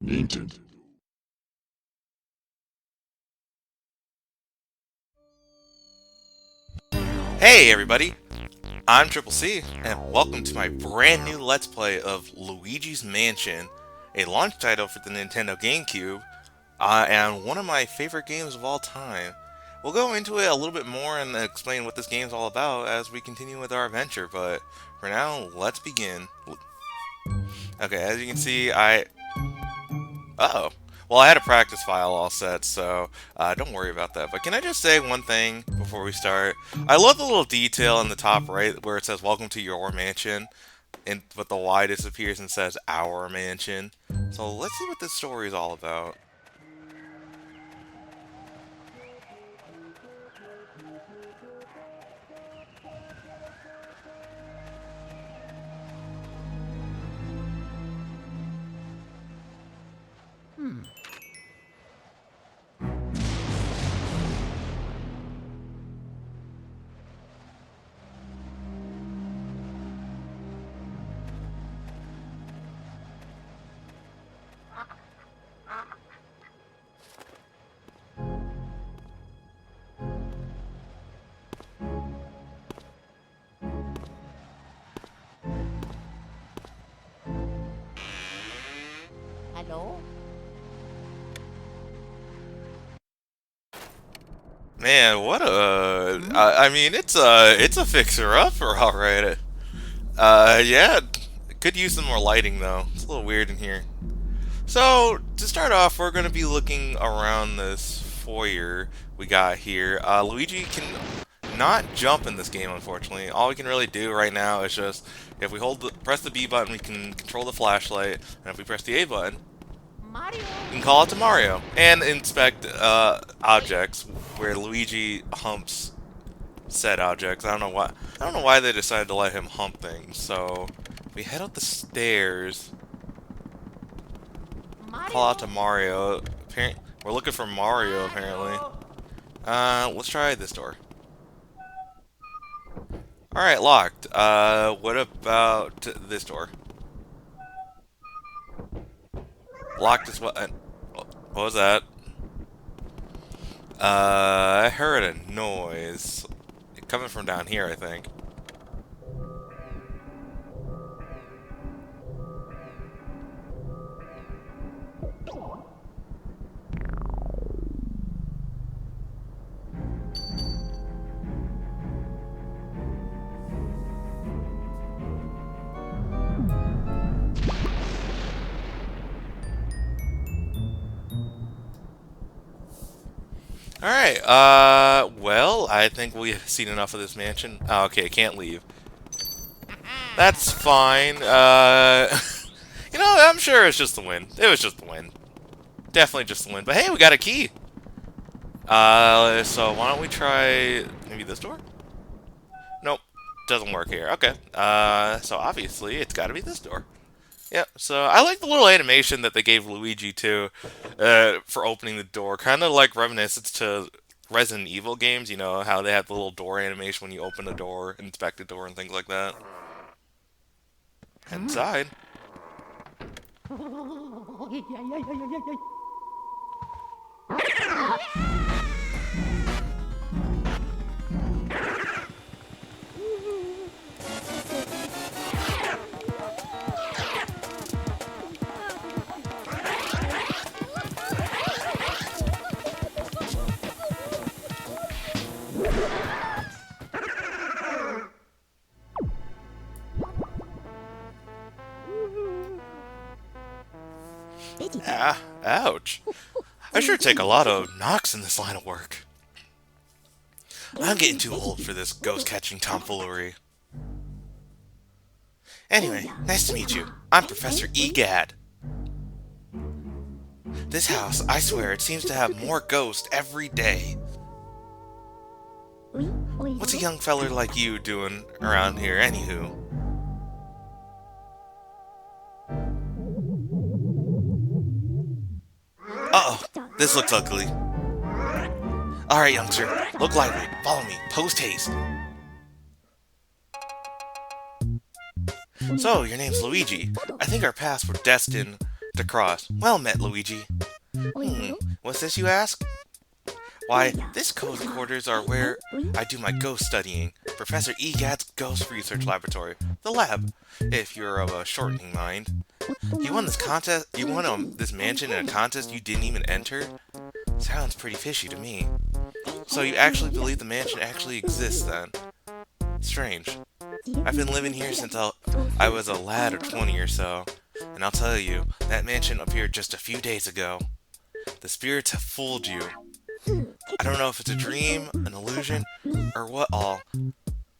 Nintendo. Hey everybody, I'm Triple C, and welcome to my brand new Let's Play of Luigi's Mansion, a launch title for the Nintendo GameCube, and one of my favorite games of all time. We'll go into it a little bit more and explain what this game's all about as we continue with our adventure, but for now, let's begin. Okay, as you can see, Uh-oh. Well, I had a practice file all set, so don't worry about that. But can I just say one thing before we start? I love the little detail in the top right where it says "Welcome to your mansion," but the Y disappears and says "Our mansion." So let's see what this story is all about. Hello? Man, what a... I mean, it's a fixer-upper, alright. Yeah, could use some more lighting, though. It's a little weird in here. So, to start off, we're going to be looking around this foyer we got here. Luigi can not jump in this game, unfortunately. All we can really do right now is just, if we press the B button, we can control the flashlight, and if we press the A button, Mario? we can call it to Mario, and inspect objects, where Luigi humps said objects. I don't know why they decided to let him hump things, so we head up the stairs. Call out to Mario. Apparently, we're looking for Mario, apparently. Let's try this door. Alright, locked. What about this door? Locked as well. What was that? I heard a noise. Coming from down here, I think. Alright, well, I think we've seen enough of this mansion. Oh, okay, can't leave. That's fine. You know, I'm sure it's just the wind. It was just the wind. Definitely just the wind. But hey, we got a key. So why don't we try maybe this door? Nope, doesn't work here. Okay. So obviously it's got to be this door. Yep. So I like the little animation that they gave Luigi too, for opening the door. Kind of like reminiscence to Resident Evil games. You know how they have the little door animation when you open a door, inspect a door, and things like that. Inside. Ah, ouch. I sure take a lot of knocks in this line of work. I'm getting too old for this ghost-catching tomfoolery. Anyway, nice to meet you. I'm Professor Egad. This house, I swear, it seems to have more ghosts every day. What's a young feller like you doing around here, anywho? Uh-oh, this looks ugly. Alright, youngster, look lively. Follow me, post haste. So, your name's Luigi. I think our paths were destined to cross. Well met, Luigi. What's this, you ask? Why, this ghost quarters are where I do my ghost studying. Professor Egad's Ghost Research Laboratory. The lab, if you're of a shortening mind. You won this contest? You won this mansion in a contest you didn't even enter? Sounds pretty fishy to me. So you actually believe the mansion actually exists then? Strange. I've been living here since I was a lad of 20 or so. And I'll tell you, that mansion appeared just a few days ago. The spirits have fooled you. I don't know if it's a dream, an illusion, or what all,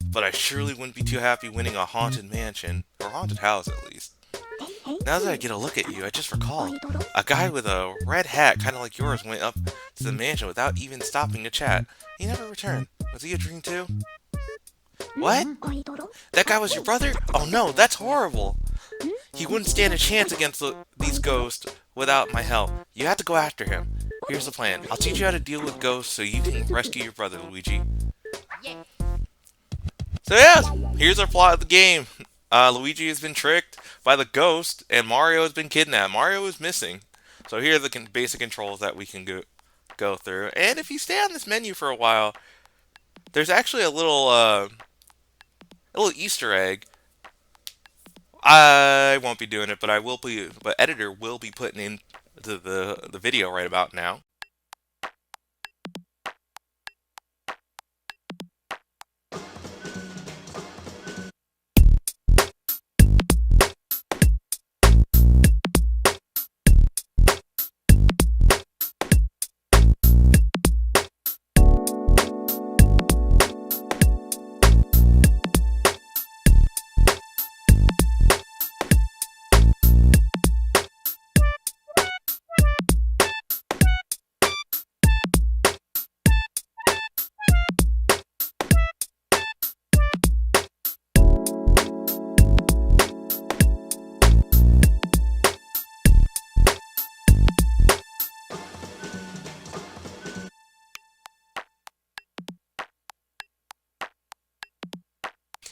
but I surely wouldn't be too happy winning a haunted mansion, or haunted house at least. Now that I get a look at you, I just recalled. A guy with a red hat, kind of like yours, went up to the mansion without even stopping to chat. He never returned. Was he a dream too? What? That guy was your brother? Oh no, that's horrible! He wouldn't stand a chance against these ghosts without my help. You have to go after him. Here's the plan. I'll teach you how to deal with ghosts so you can rescue your brother, Luigi. So yeah, here's our plot of the game. Luigi has been tricked by the ghost, and Mario has been kidnapped. Mario is missing. So here are the basic controls that we can go through. And if you stay on this menu for a while, there's actually a little Easter egg. I won't be doing it, but editor will be putting in the video right about now.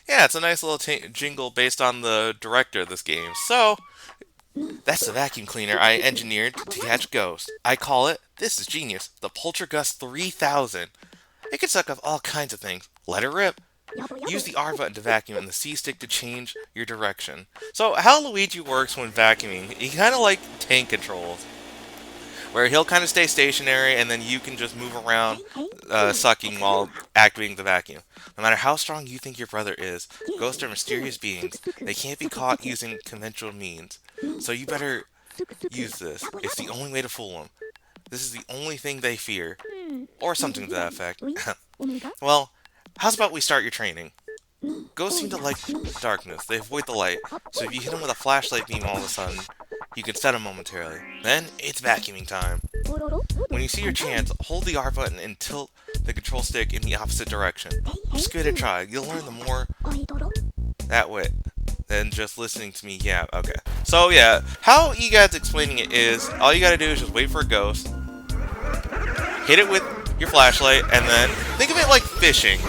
Yeah, it's a nice little jingle based on the director of this game. So, that's the vacuum cleaner I engineered to catch ghosts. I call it, this is genius, the Poltergust 3000. It can suck up all kinds of things. Let it rip. Use the R button to vacuum and the C stick to change your direction. So, how Luigi works when vacuuming, he kind of like tank controls, where he'll kind of stay stationary and then you can just move around sucking while activating the vacuum. No matter how strong you think your brother is, ghosts are mysterious beings. They can't be caught using conventional means. So you better use this. It's the only way to fool them. This is the only thing they fear. Or something to that effect. Well, how's about we start your training? Ghosts seem to like darkness. They avoid the light. So if you hit them with a flashlight beam all of a sudden, you can set them momentarily. Then, it's vacuuming time. When you see your chance, hold the R button and tilt the control stick in the opposite direction. Just give it a try. You'll learn the more that way than just listening to me yap. Okay. So yeah, how EGAD's explaining it is, all you gotta do is just wait for a ghost, hit it with your flashlight, and then think of it like fishing.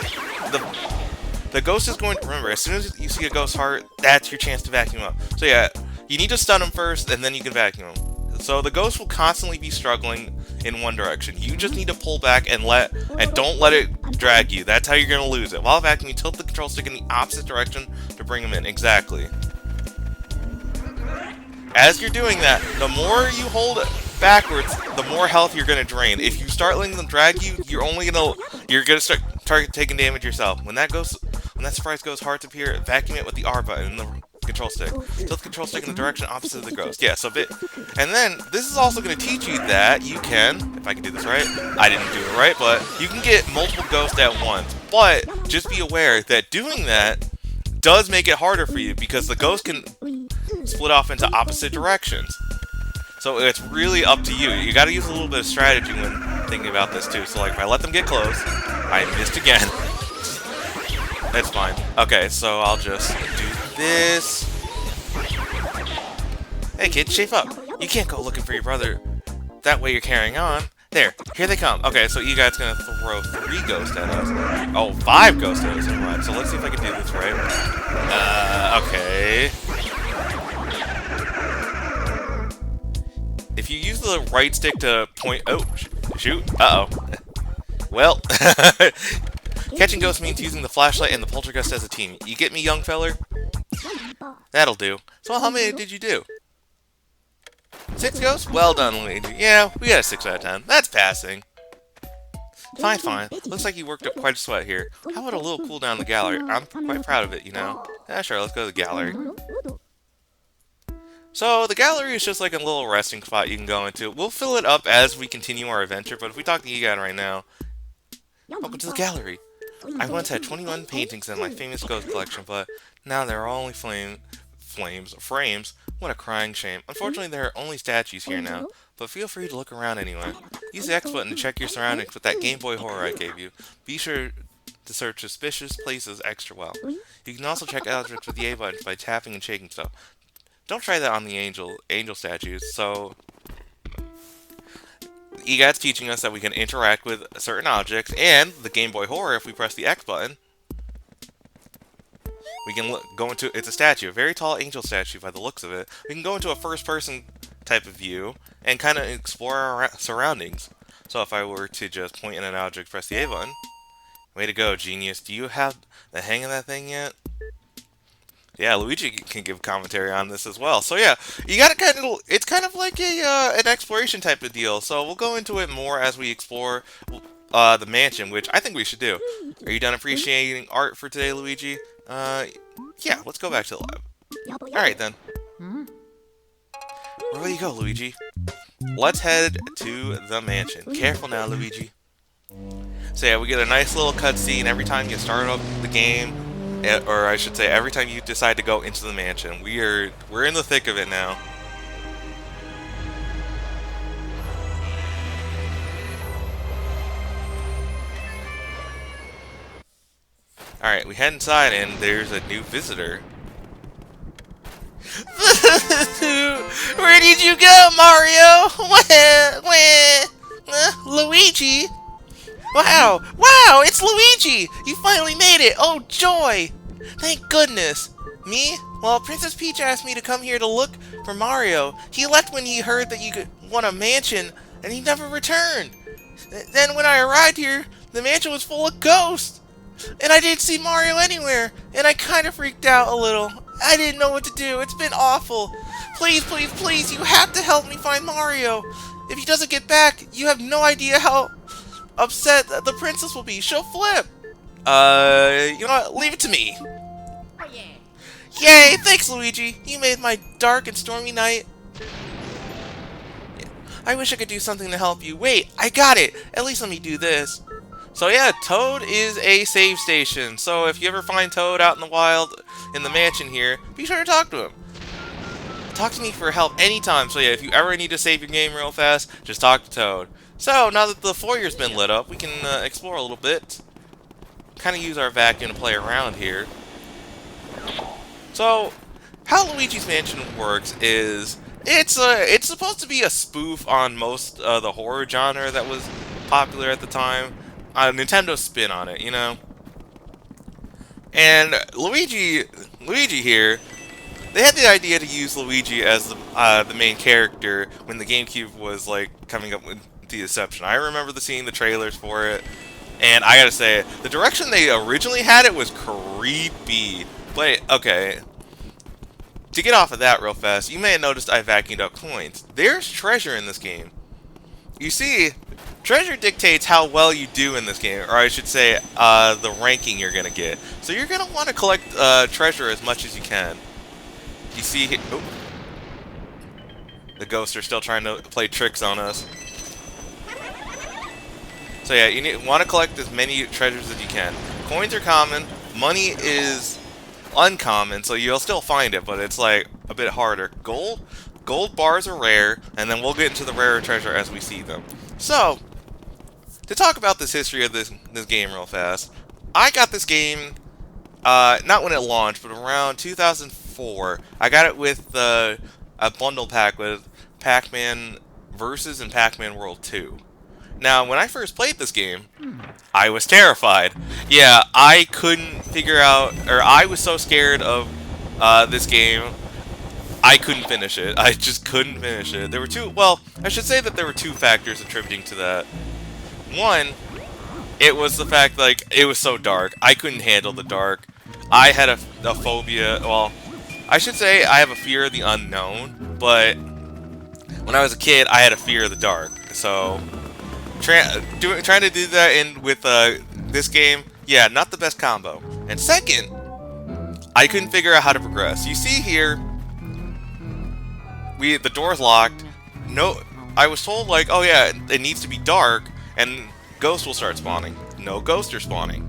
The ghost is going to remember, as soon as you see a ghost heart, that's your chance to vacuum up. So yeah, you need to stun him first, and then you can vacuum him. So the ghost will constantly be struggling in one direction. You just need to pull back and don't let it drag you. That's how you're going to lose it. While vacuuming, tilt the control stick in the opposite direction to bring him in. Exactly. As you're doing that, the more you hold it backwards, the more health you're going to drain. If you start letting them drag you, you're going to start taking damage yourself. When that surprise ghost hearts appear, vacuum it with the R button and the control stick. Tilt the control stick in the direction opposite of the ghost. Yeah, and then this is also going to teach you that you can, if I can do this right, I didn't do it right, but you can get multiple ghosts at once. But just be aware that doing that does make it harder for you because the ghost can split off into opposite directions. So it's really up to you. You got to use a little bit of strategy when thinking about this too. So like if I let them get close, I missed again. That's fine. Okay, so I'll just do this. Hey kid, shape up. You can't go looking for your brother. That way you're carrying on. There, here they come. Okay, so you guys gonna throw 3 ghosts at us. Oh, 5 ghosts at us and run. So let's see if I can do this right. Okay. if you use the right stick to point... Oh, shoot. Uh-oh. Well, catching ghosts means using the flashlight and the poltergeist as a team. You get me, young feller? That'll do. So how many did you do? 6 ghosts? Well done, Luigi. Yeah, we got a 6 out of 10. That's passing. Fine, fine. Looks like you worked up quite a sweat here. How about a little cool down in the gallery? I'm quite proud of it, you know. Yeah, sure, let's go to the gallery. So, the gallery is just like a little resting spot you can go into. We'll fill it up as we continue our adventure, but if we talk to Egon right now... Welcome to the gallery. I once had 21 paintings in my famous ghost collection, but now there are only frames. What a crying shame. Unfortunately, there are only statues here now, but feel free to look around anyway. Use the X button to check your surroundings with that Game Boy Horror I gave you. Be sure to search suspicious places extra well. You can also check objects with the A button by tapping and shaking stuff. Don't try that on the angel statues, so... EGAT's teaching us that we can interact with certain objects, and the Game Boy Horror, if we press the X button, we can go into... It's a statue, a very tall angel statue by the looks of it. We can go into a first-person type of view and kind of explore our surroundings. So if I were to just point at an object, press the A button... Way to go, genius. Do you have the hang of that thing yet? Yeah, Luigi can give commentary on this as well. So yeah, you gotta kind of... It's kind of like an exploration type of deal. So we'll go into it more as we explore the mansion, which I think we should do. Are you done appreciating art for today, Luigi? Yeah, let's go back to the lab. Alright then. Where will you go, Luigi? Let's head to the mansion. Careful now, Luigi. So yeah, we get a nice little cutscene every time you start up the game, or I should say, every time you decide to go into the mansion. We're in the thick of it now. Alright, we head inside and there's a new visitor. Where did you go, Mario? Luigi? Wow! Wow! It's Luigi! You finally made it! Oh, joy! Thank goodness! Me? Well, Princess Peach asked me to come here to look for Mario. He left when he heard that you won a mansion, and he never returned. Then when I arrived here, the mansion was full of ghosts! And I didn't see Mario anywhere, and I kind of freaked out a little. I didn't know what to do. It's been awful. Please, please, please, you have to help me find Mario. If he doesn't get back, you have no idea how upset the princess will be. She'll flip. You know what? Leave it to me. Oh, yeah. Yay! Thanks, Luigi. You made my dark and stormy night. I wish I could do something to help you. Wait, I got it. At least let me do this. So yeah, Toad is a save station. So if you ever find Toad out in the wild in the mansion here, be sure to talk to him. Talk to me for help anytime. So yeah, if you ever need to save your game real fast, just talk to Toad. So now that the foyer's been lit up, we can explore a little bit. Kind of use our vacuum to play around here. So how Luigi's Mansion works is it's supposed to be a spoof on most of the horror genre that was popular at the time. Nintendo's spin on it, you know. And Luigi here, they had the idea to use Luigi as the main character when the GameCube was like coming up with the Deception. I remember seeing the trailers for it, and I gotta say, the direction they originally had it was creepy. But okay, to get off of that real fast, you may have noticed I vacuumed up coins. There's treasure in this game. You see, treasure dictates how well you do in this game, or I should say, the ranking you're gonna get. So you're gonna want to collect treasure as much as you can. You see, oh, the ghosts are still trying to play tricks on us. So yeah, you want to collect as many treasures as you can. Coins are common, money is uncommon, so you'll still find it, but it's like a bit harder. Gold bars are rare, and then we'll get into the rarer treasure as we see them. So, to talk about this history of this game real fast, I got this game, not when it launched, but around 2004. I got it with a bundle pack with Pac-Man Versus and Pac-Man World 2. Now, when I first played this game, I was terrified. Yeah, I couldn't figure out, or I was so scared of this game. I couldn't finish it. I just couldn't finish it. There were two, well, I should say that there were two factors attributing to that. One, it was the fact, like, it was so dark. I couldn't handle the dark. I had a phobia, well, I should say I have a fear of the unknown, but when I was a kid, I had a fear of the dark. So, trying to do that in with this game, yeah, not the best combo. And second, I couldn't figure out how to progress. You see here, the door's locked. No, I was told like, oh yeah, it needs to be dark, and ghosts will start spawning. No ghosts are spawning.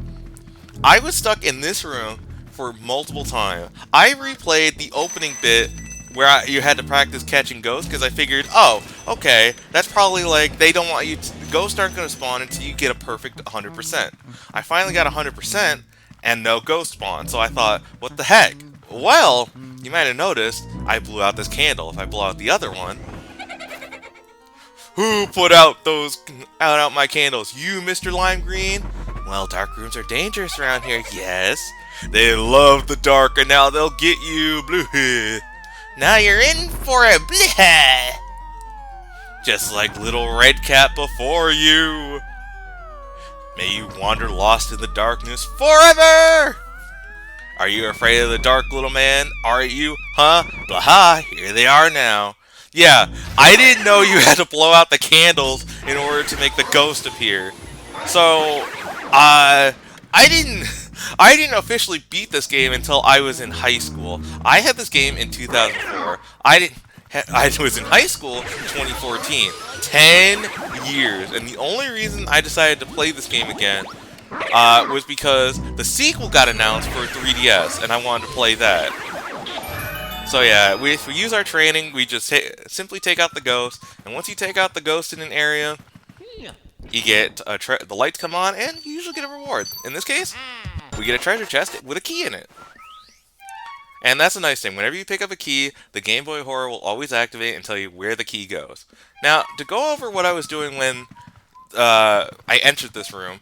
I was stuck in this room for multiple times. I replayed the opening bit where you had to practice catching ghosts because I figured, oh, okay, that's probably like they don't want you to, ghosts aren't going to spawn until you get a perfect 100%. I finally got 100% and no ghost spawn, so I thought, what the heck? Well, you might have noticed I blew out this candle. If I blow out the other one, who put out my candles? You, Mr. Lime Green? Well, dark rooms are dangerous around here. Yes, they love the dark, and now they'll get you. Blue. Now you're in for a bleh. Just like little red cat before you. May you wander lost in the darkness forever. Are you afraid of the dark, little man? Aren't you? Huh? Blah. Here they are now. Yeah, I didn't know you had to blow out the candles in order to make the ghost appear. So, I didn't officially beat this game until I was in high school. I had this game in 2004. I was in high school in 2014. 10 years. And the only reason I decided to play this game again was because the sequel got announced for 3DS, and I wanted to play that. So yeah, if we use our training, we just simply take out the ghost, and once you take out the ghost in an area, you get the lights come on, and you usually get a reward. In this case, we get a treasure chest with a key in it. And that's a nice thing. Whenever you pick up a key, the Game Boy Horror will always activate and tell you where the key goes. Now, to go over what I was doing when I entered this room,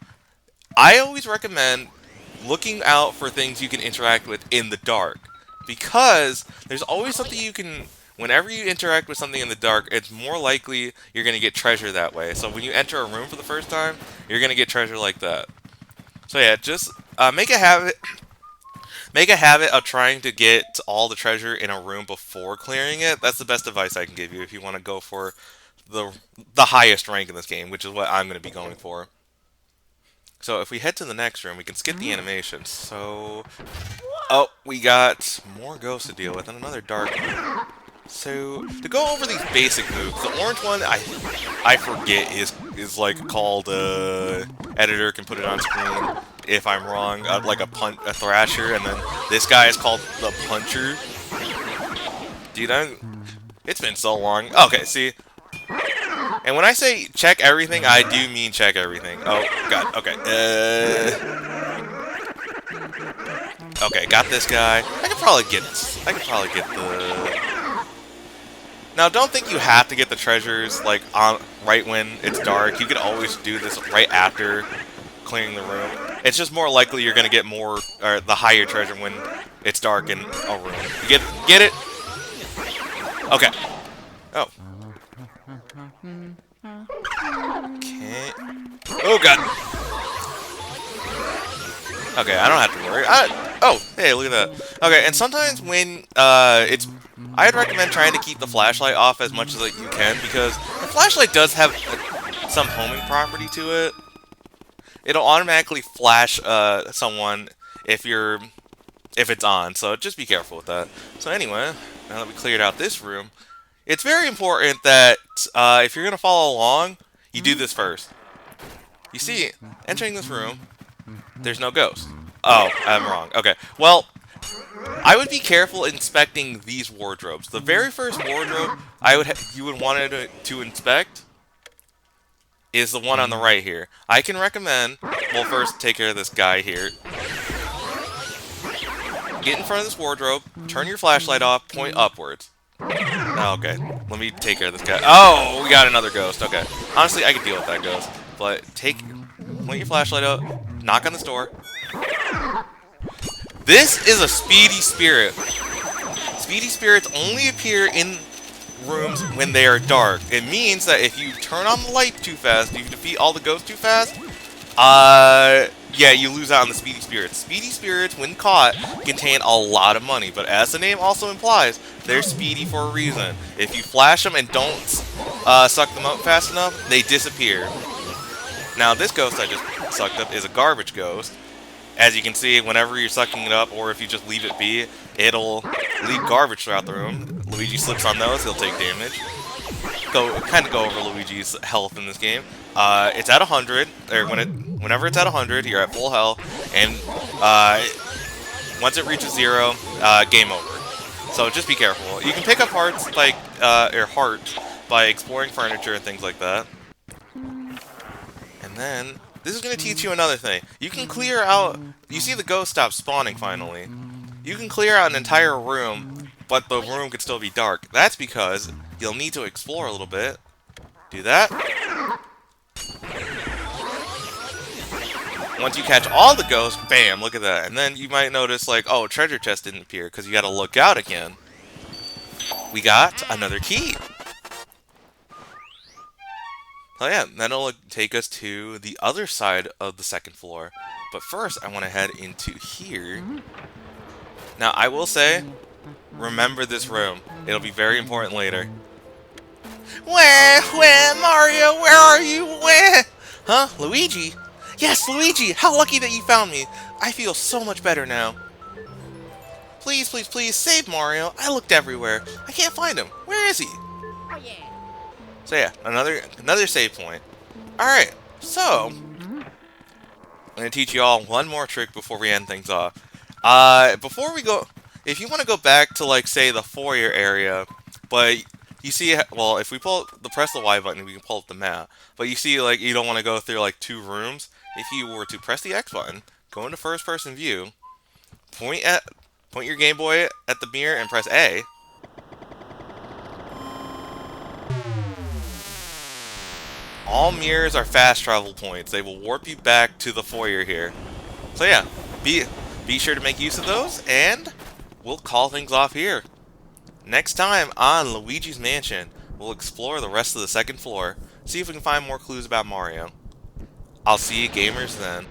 I always recommend looking out for things you can interact with in the dark. Because there's always something you can... Whenever you interact with something in the dark, it's more likely you're going to get treasure that way. So when you enter a room for the first time, you're going to get treasure like that. So yeah, just make a habit of trying to get all the treasure in a room before clearing it. That's the best advice I can give you if you want to go for the highest rank in this game, which is what I'm going to be going for. So if we head to the next room, we can skip the animation. So, oh, we got more ghosts to deal with and another dark room. So, to go over these basic moves, the orange one, I forget is like called, editor can put it on screen if I'm wrong, like a thrasher, and then this guy is called the puncher. Dude, it's been so long. Okay, see, and when I say check everything, I do mean check everything. Oh, God, okay, okay, got this guy. I could probably get the... Now, don't think you have to get the treasures, like, right when it's dark. You could always do this right after clearing the room. It's just more likely you're going to get more, or the higher treasure when it's dark in a room. You get it? Okay. Oh. Okay. Oh, God. Okay, I don't have to worry. Oh, hey, look at that. Okay, and sometimes when I'd recommend trying to keep the flashlight off as much as you can, because the flashlight does have some homing property to it. It'll automatically flash someone if it's on, so just be careful with that. So anyway, now that we cleared out this room, it's very important that if you're going to follow along, you do this first. You see, entering this room, there's no ghost. Oh, I'm wrong. Okay, well, I would be careful inspecting these wardrobes. The very first wardrobe you would want to inspect is the one on the right here. I can recommend, well, first take care of this guy here. Get in front of this wardrobe, turn your flashlight off, point upwards. Oh, okay, let me take care of this guy. Oh, we got another ghost. Okay, honestly, I could deal with that ghost. But point your flashlight up, knock on this door. This is a speedy spirit. Speedy spirits only appear in rooms when they are dark. It means that if you turn on the light too fast, you defeat all the ghosts too fast, yeah, you lose out on the speedy spirits. Speedy spirits, when caught, contain a lot of money, but as the name also implies, they're speedy for a reason. If you flash them and don't suck them up fast enough, they disappear. Now, this ghost I just sucked up is a garbage ghost. As you can see, whenever you're sucking it up, or if you just leave it be, it'll leave garbage throughout the room. Luigi slips on those, he'll take damage. Kind of go over Luigi's health in this game. It's at 100, or whenever it's at 100, you're at full health, and once it reaches 0, game over. So just be careful. You can pick up hearts by by exploring furniture and things like that. And then this is going to teach you another thing. You can clear out. You see the ghost stop spawning finally. You can clear out an entire room, but the room could still be dark. That's because you'll need to explore a little bit. Do that. Once you catch all the ghosts, bam, look at that. And then you might notice, like, oh, treasure chest didn't appear because you got to look out again. We got another key. Oh yeah, that'll take us to the other side of the second floor. But first, I want to head into here. Now, I will say, remember this room. It'll be very important later. Where, Mario? Where are you? Where? Huh? Luigi? Yes, Luigi! How lucky that you found me! I feel so much better now. Please, please, please, save Mario. I looked everywhere. I can't find him. Where is he? Oh yeah. So yeah, another save point. Alright, so I'm going to teach you all one more trick before we end things off. Before we go, if you want to go back to, like, say, the foyer area, but you see, well, if we press the Y button, we can pull up the map. But you see, like, you don't want to go through, like, 2 rooms. If you were to press the X button, go into first-person view, point your Game Boy at the mirror and press A. All mirrors are fast travel points. They will warp you back to the foyer here. So yeah, be sure to make use of those, and we'll call things off here. Next time on Luigi's Mansion, we'll explore the rest of the second floor, see if we can find more clues about Mario. I'll see you gamers then.